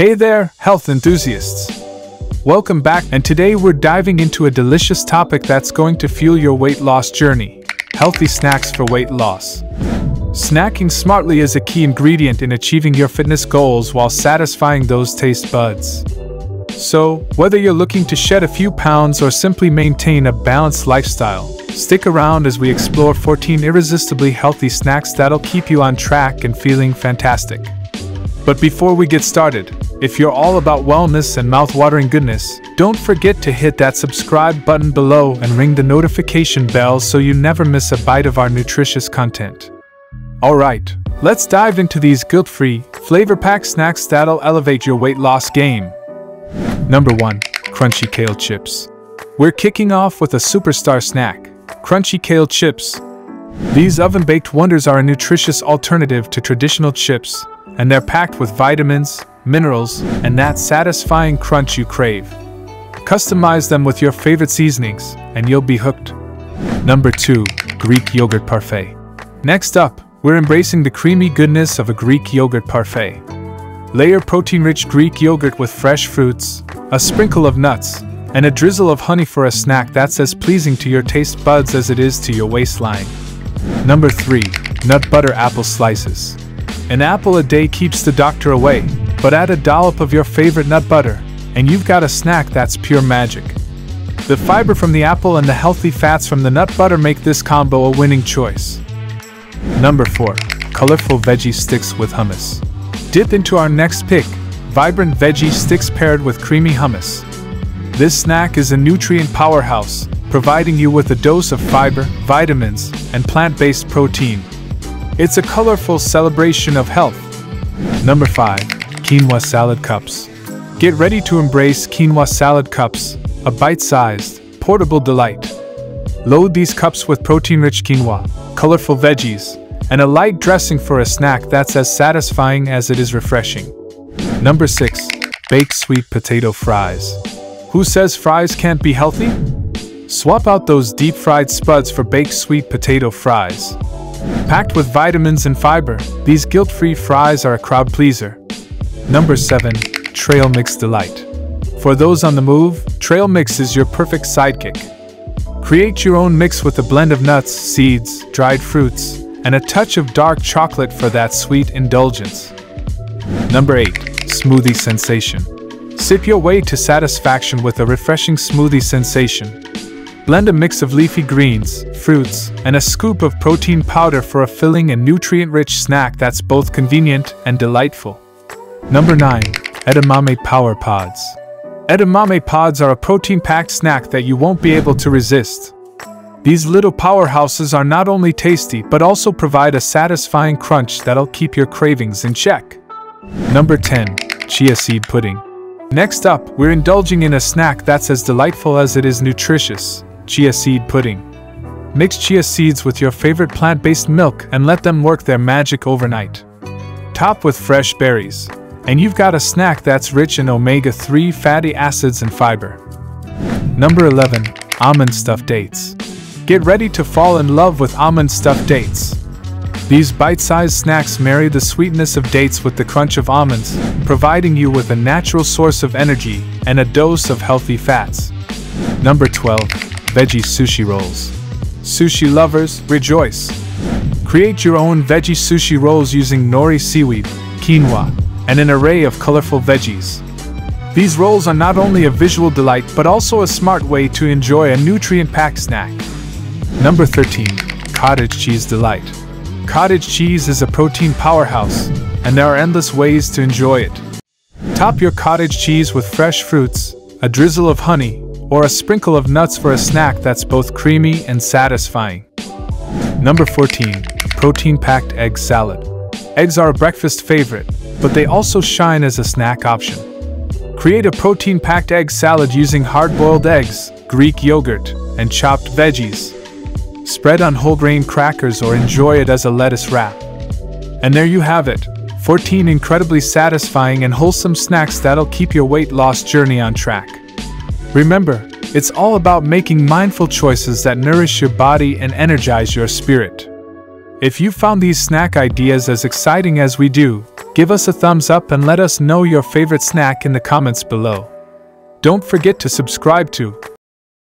Hey there, health enthusiasts! Welcome back, and today we're diving into a delicious topic that's going to fuel your weight loss journey: healthy snacks for weight loss. Snacking smartly is a key ingredient in achieving your fitness goals while satisfying those taste buds. So, whether you're looking to shed a few pounds or simply maintain a balanced lifestyle, stick around as we explore 14 irresistibly healthy snacks that'll keep you on track and feeling fantastic. But before we get started, if you're all about wellness and mouth-watering goodness, don't forget to hit that subscribe button below and ring the notification bell so you never miss a bite of our nutritious content. Alright, let's dive into these guilt-free, flavor-packed snacks that'll elevate your weight loss game. Number 1. Crunchy Kale Chips. We're kicking off with a superstar snack: crunchy kale chips. These oven-baked wonders are a nutritious alternative to traditional chips, and they're packed with vitamins, minerals, and that satisfying crunch you crave. Customize them with your favorite seasonings, and you'll be hooked. Number 2. Greek Yogurt Parfait. Next up, we're embracing the creamy goodness of a Greek yogurt parfait. Layer protein-rich Greek yogurt with fresh fruits, a sprinkle of nuts, and a drizzle of honey for a snack that's as pleasing to your taste buds as it is to your waistline. Number 3. Nut Butter Apple Slices. An apple a day keeps the doctor away, but add a dollop of your favorite nut butter, and you've got a snack that's pure magic. The fiber from the apple and the healthy fats from the nut butter make this combo a winning choice. Number 4. Colorful Veggie Sticks with Hummus. Dip into our next pick: vibrant veggie sticks paired with creamy hummus. This snack is a nutrient powerhouse, providing you with a dose of fiber, vitamins, and plant-based protein. It's a colorful celebration of health. Number 5. Quinoa Salad Cups. Get ready to embrace quinoa salad cups, a bite-sized, portable delight. Load these cups with protein-rich quinoa, colorful veggies, and a light dressing for a snack that's as satisfying as it is refreshing. Number 6. Baked Sweet Potato Fries. Who says fries can't be healthy? Swap out those deep-fried spuds for baked sweet potato fries. Packed with vitamins and fiber, these guilt-free fries are a crowd pleaser. Number 7. Trail Mix Delight. For those on the move, trail mix is your perfect sidekick. Create your own mix with a blend of nuts, seeds, dried fruits, and a touch of dark chocolate for that sweet indulgence. Number 8. Smoothie Sensation. Sip your way to satisfaction with a refreshing smoothie sensation. Blend a mix of leafy greens, fruits, and a scoop of protein powder for a filling and nutrient-rich snack that's both convenient and delightful. Number 9. Edamame Power Pods. Edamame pods are a protein-packed snack that you won't be able to resist. These little powerhouses are not only tasty but also provide a satisfying crunch that'll keep your cravings in check. Number 10. Chia Seed Pudding. Next up, we're indulging in a snack that's as delightful as it is nutritious: chia seed pudding. Mix chia seeds with your favorite plant-based milk and let them work their magic overnight. Top with fresh berries, and you've got a snack that's rich in omega-3 fatty acids and fiber. Number 11. Almond-Stuffed Dates. Get ready to fall in love with almond-stuffed dates. These bite-sized snacks marry the sweetness of dates with the crunch of almonds, providing you with a natural source of energy and a dose of healthy fats. Number 12. Veggie Sushi Rolls. Sushi lovers, rejoice! Create your own veggie sushi rolls using nori seaweed, quinoa, and an array of colorful veggies. These rolls are not only a visual delight but also a smart way to enjoy a nutrient-packed snack. Number 13. Cottage Cheese Delight. Cottage cheese is a protein powerhouse, and there are endless ways to enjoy it. Top your cottage cheese with fresh fruits, a drizzle of honey, or a sprinkle of nuts for a snack that's both creamy and satisfying. Number 14. Protein-packed egg salad. Eggs are a breakfast favorite, but they also shine as a snack option. Create a protein-packed egg salad using hard-boiled eggs, Greek yogurt, and chopped veggies. Spread on whole grain crackers or enjoy it as a lettuce wrap. And there you have it, 14 incredibly satisfying and wholesome snacks that'll keep your weight loss journey on track. Remember, it's all about making mindful choices that nourish your body and energize your spirit. If you found these snack ideas as exciting as we do, Give us a thumbs up and let us know your favorite snack in the comments below. Don't forget to subscribe to